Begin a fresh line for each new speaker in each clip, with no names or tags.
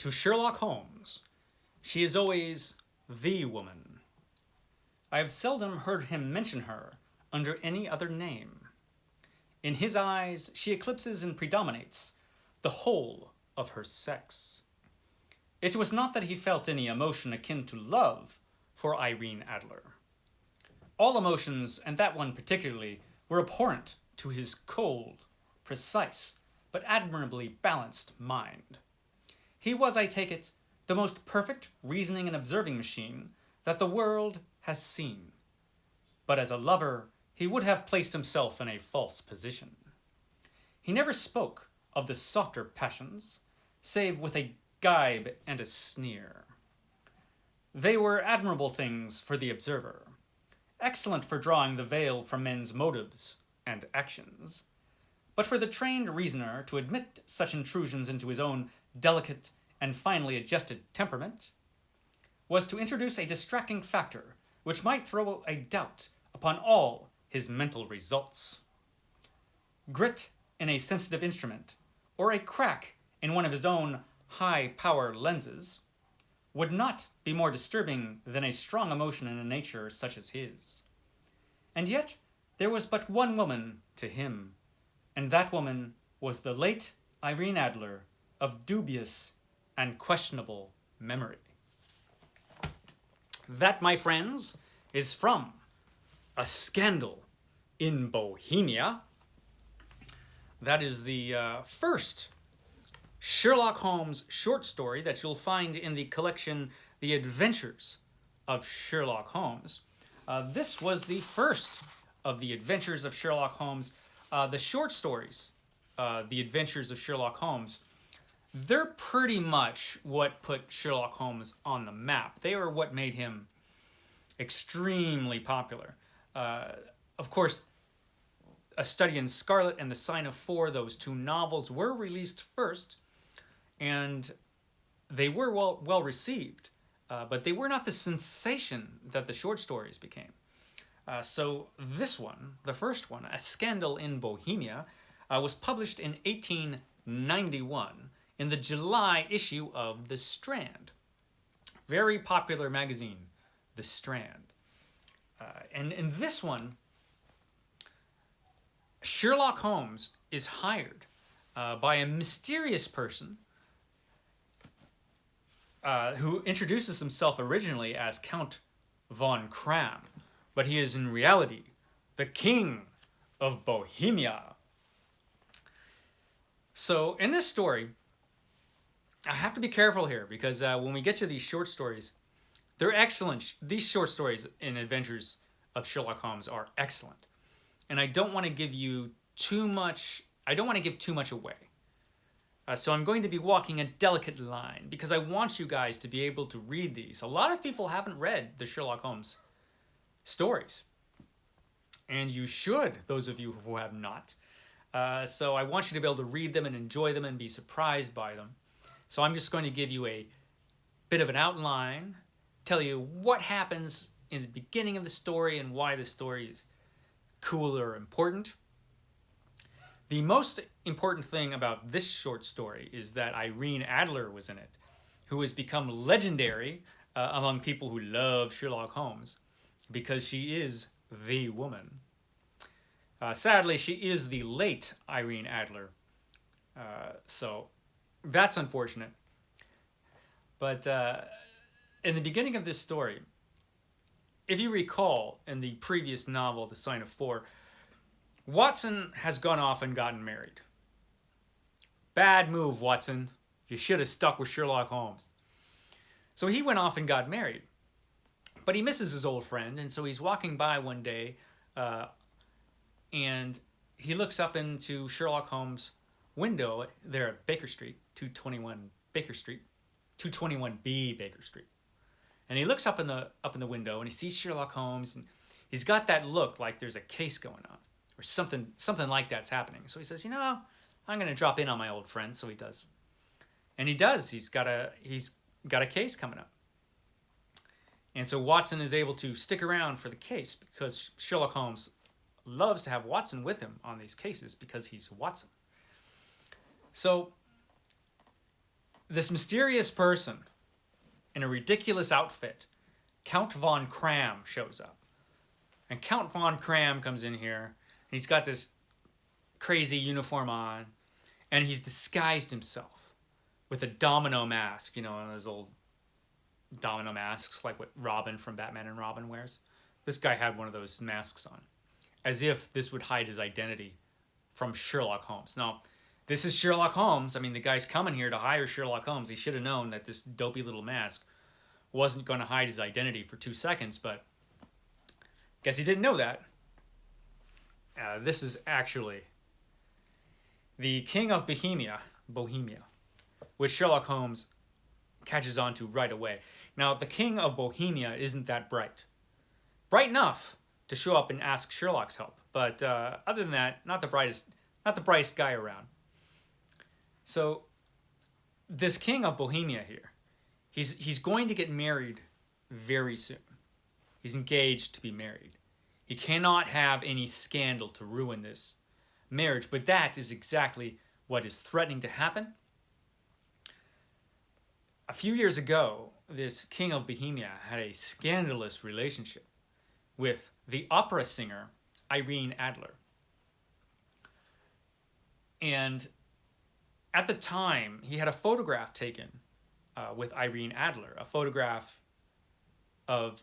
To Sherlock Holmes, she is always the woman. I have seldom heard him mention her under any other name. In his eyes, she eclipses and predominates the whole of her sex. It was not that he felt any emotion akin to love for Irene Adler. All emotions, and that one particularly, were abhorrent to his cold, precise, but admirably balanced mind. He was, I take it, the most perfect reasoning and observing machine that the world has seen. But as a lover, he would have placed himself in a false position. He never spoke of the softer passions, save with a gibe and a sneer. They were admirable things for the observer, excellent for drawing the veil from men's motives and actions. But for the trained reasoner to admit such intrusions into his own delicate and finely adjusted temperament was to introduce a distracting factor which might throw a doubt upon all his mental results. Grit in a sensitive instrument, or a crack in one of his own high-power lenses, would not be more disturbing than a strong emotion in a nature such as his. And yet there was but one woman to him, and that woman was the late Irene Adler of dubious and questionable memory. That, my friends, is from A Scandal in Bohemia. That is the first Sherlock Holmes short story that you'll find in the collection The Adventures of Sherlock Holmes. This was the first of the Adventures of Sherlock Holmes. The short stories, The Adventures of Sherlock Holmes, they're pretty much what put Sherlock Holmes on the map. They are what made him extremely popular. Of course, A Study in Scarlet and The Sign of Four, those two novels were released first, and they were well received, but they were not the sensation that the short stories became. So this one, the first one, A Scandal in Bohemia, was published in 1891 in the July issue of The Strand. Very popular magazine, The Strand. And in this one, Sherlock Holmes is hired by a mysterious person who introduces himself originally as Count von Cram, but he is in reality the King of Bohemia. So in this story, I have to be careful here because when we get to these short stories, they're excellent. These short stories in Adventures of Sherlock Holmes are excellent. And I don't want to give you too much, I don't want to give too much away. So I'm going to be walking a delicate line because I want you guys to be able to read these. A lot of people haven't read the Sherlock Holmes stories. And you should, those of you who have not. So I want you to be able to read them and enjoy them and be surprised by them. So I'm just going to give you a bit of an outline, tell you what happens in the beginning of the story and why the story is cool or important. The most important thing about this short story is that Irene Adler was in it, who has become legendary among people who love Sherlock Holmes because she is the woman. Sadly, she is the late Irene Adler, so that's unfortunate. But in the beginning of this story, if you recall in the previous novel, The Sign of Four, Watson has gone off and gotten married. Bad move, Watson. You should have stuck with Sherlock Holmes. So he went off and got married. But he misses his old friend, and so he's walking by one day, and he looks up into Sherlock Holmes' window there at Baker Street, 221 Baker Street, 221B Baker Street. And he looks up in the window and he sees Sherlock Holmes, and he's got that look like there's a case going on or something like that's happening. So he says, you know, I'm going to drop in on my old friend. So he does. And he does. He's got a case coming up. And so Watson is able to stick around for the case because Sherlock Holmes loves to have Watson with him on these cases because he's Watson. So This mysterious person in a ridiculous outfit, Count von Cram, shows up. And Count von Cram comes in here, and he's got this crazy uniform on, and he's disguised himself with a domino mask, you know, one of those old domino masks like what Robin from Batman and Robin wears. This guy had one of those masks on, as if this would hide his identity from Sherlock Holmes. Now, this is Sherlock Holmes. I mean, the guy's coming here to hire Sherlock Holmes. He should have known that this dopey little mask wasn't going to hide his identity for 2 seconds, but guess he didn't know that. This is actually the King of Bohemia, which Sherlock Holmes catches on to right away. Now, the King of Bohemia isn't that bright. Bright enough to show up and ask Sherlock's help, but other than that, not the brightest guy around. So, this King of Bohemia here, he's going to get married very soon. He's engaged to be married. He cannot have any scandal to ruin this marriage, but that is exactly what is threatening to happen. A few years ago, this King of Bohemia had a scandalous relationship with the opera singer Irene Adler. And at the time, he had a photograph taken with Irene Adler, a photograph of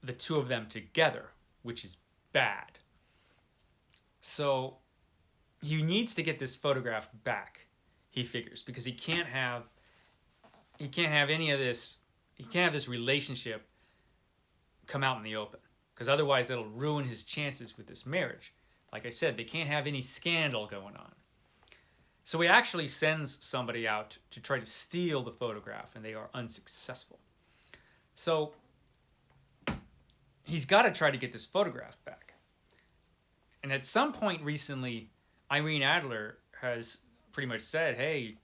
the two of them together, which is bad. So he needs to get this photograph back, he figures, because he can't have any of this, he can't have this relationship come out in the open, because otherwise it'll ruin his chances with this marriage. Like I said, they can't have any scandal going on. So he actually sends somebody out to try to steal the photograph, and they are unsuccessful. So he's got to try to get this photograph back. And at some point recently, Irene Adler has pretty much said, hey,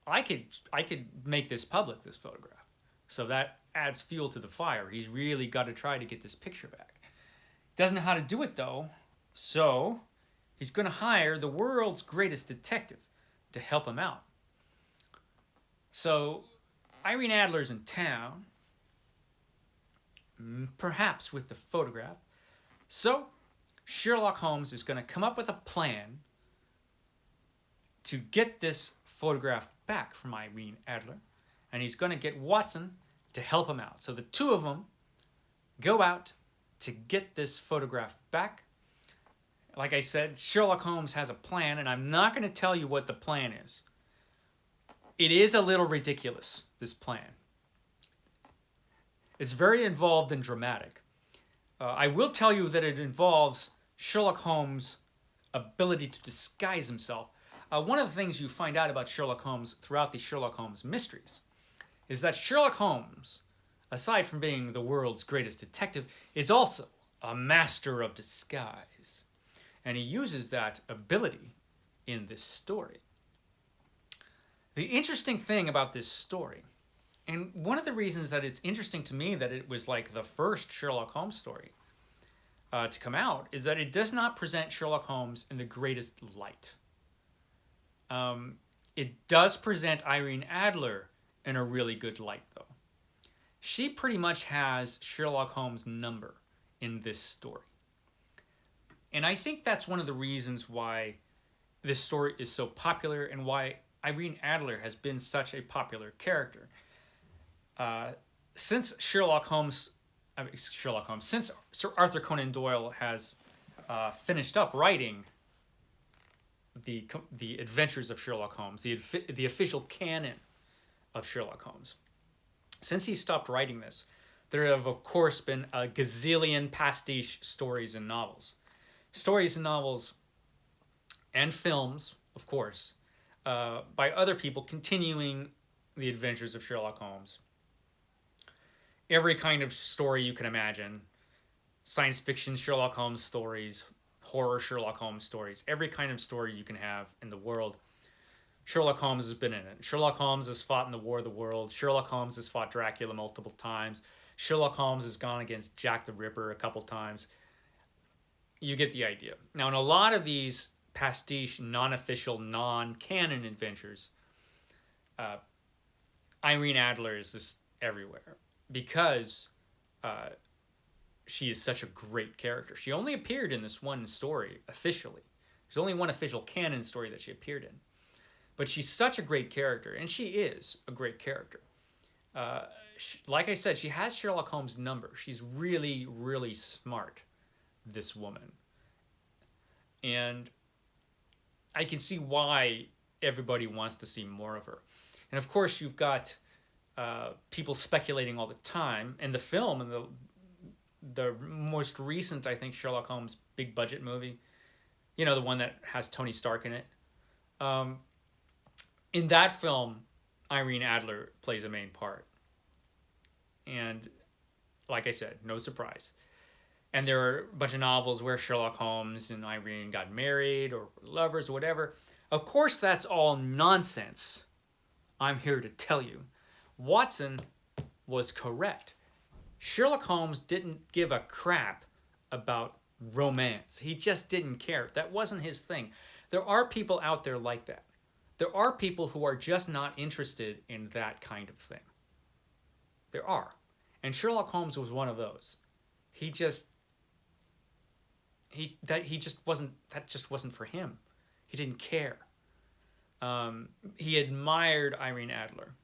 I could make this public, this photograph. So that adds fuel to the fire. He's really got to try to get this picture back. Doesn't know how to do it, though. So he's going to hire the world's greatest detective to help him out. So Irene Adler's in town, perhaps with the photograph. So Sherlock Holmes is going to come up with a plan to get this photograph back from Irene Adler, and he's going to get Watson to help him out. So the two of them go out to get this photograph back. Like I said, Sherlock Holmes has a plan, and I'm not going to tell you what the plan is. It is a little ridiculous, this plan. It's very involved and dramatic. I will tell you that it involves Sherlock Holmes' ability to disguise himself. One of the things you find out about Sherlock Holmes throughout the Sherlock Holmes mysteries is that Sherlock Holmes, aside from being the world's greatest detective, is also a master of disguise. And he uses that ability in this story. The interesting thing about this story, and one of the reasons that it's interesting to me that it was like the first Sherlock Holmes story to come out, is that it does not present Sherlock Holmes in the greatest light. It does present Irene Adler in a really good light, though. She pretty much has Sherlock Holmes' number in this story. And I think that's one of the reasons why this story is so popular and why Irene Adler has been such a popular character. Since since Sir Arthur Conan Doyle has finished up writing the Adventures of Sherlock Holmes, the official canon of Sherlock Holmes. Since he stopped writing this, there have, of course, been a gazillion pastiche stories and novels. Stories and novels and films, of course, by other people continuing the adventures of Sherlock Holmes. Every kind of story you can imagine. Science fiction Sherlock Holmes stories, horror Sherlock Holmes stories, every kind of story you can have in the world. Sherlock Holmes has been in it. Sherlock Holmes has fought in the War of the Worlds. Sherlock Holmes has fought Dracula multiple times. Sherlock Holmes has gone against Jack the Ripper a couple times. You get the idea. Now, in a lot of these pastiche, non-official, non-canon adventures, uh, Irene Adler is just everywhere because she is such a great character. She only appeared in this one story officially. There's only one official canon story that she appeared in. But she's such a great character, and she is a great character. Like I said, she has Sherlock Holmes' number. She's really, really smart, this woman. And I can see why everybody wants to see more of her. And of course, you've got people speculating all the time. And the film, and the most recent, I think, Sherlock Holmes big budget movie, you know, the one that has Tony Stark in it. In that film, Irene Adler plays a main part. And like I said, no surprise. And there are a bunch of novels where Sherlock Holmes and Irene got married or lovers or whatever. Of course, that's all nonsense. I'm here to tell you. Watson was correct. Sherlock Holmes didn't give a crap about romance. He just didn't care. That wasn't his thing. There are people out there like that. There are people who are just not interested in that kind of thing. There are. And Sherlock Holmes was one of those. He just wasn't for him. He didn't care. He admired Irene Adler.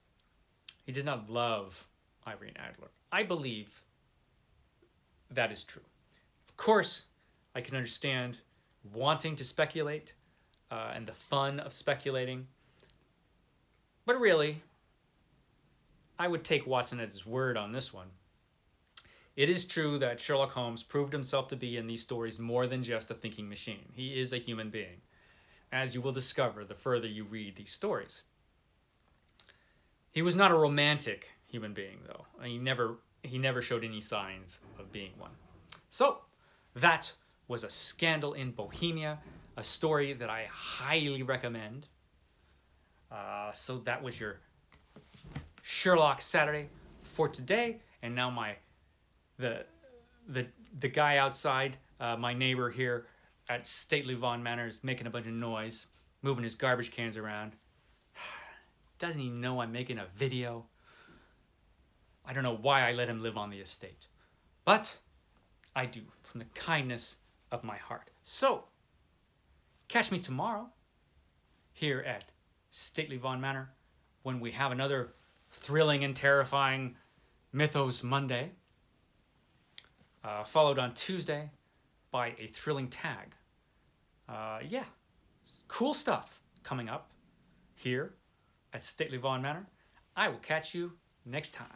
He did not love Irene Adler. I believe that is true. Of course, I can understand wanting to speculate and the fun of speculating. But really, I would take Watson at his word on this one. It is true that Sherlock Holmes proved himself to be in these stories more than just a thinking machine. He is a human being, as you will discover the further you read these stories. He was not a romantic human being, though. He never showed any signs of being one. So, that was A Scandal in Bohemia, a story that I highly recommend. So that was your Sherlock Saturday for today. And now the guy outside, my neighbor here at Stately Vaughan Manor, is making a bunch of noise, moving his garbage cans around. Doesn't even know I'm making a video. I don't know why I let him live on the estate. But I do, from the kindness of my heart. So, catch me tomorrow here at Stately Vaughan Manor when we have another thrilling and terrifying Mythos Monday, followed on Tuesday by a thrilling tag. Yeah, cool stuff coming up here at Stately Vaughan Manor. I will catch you next time.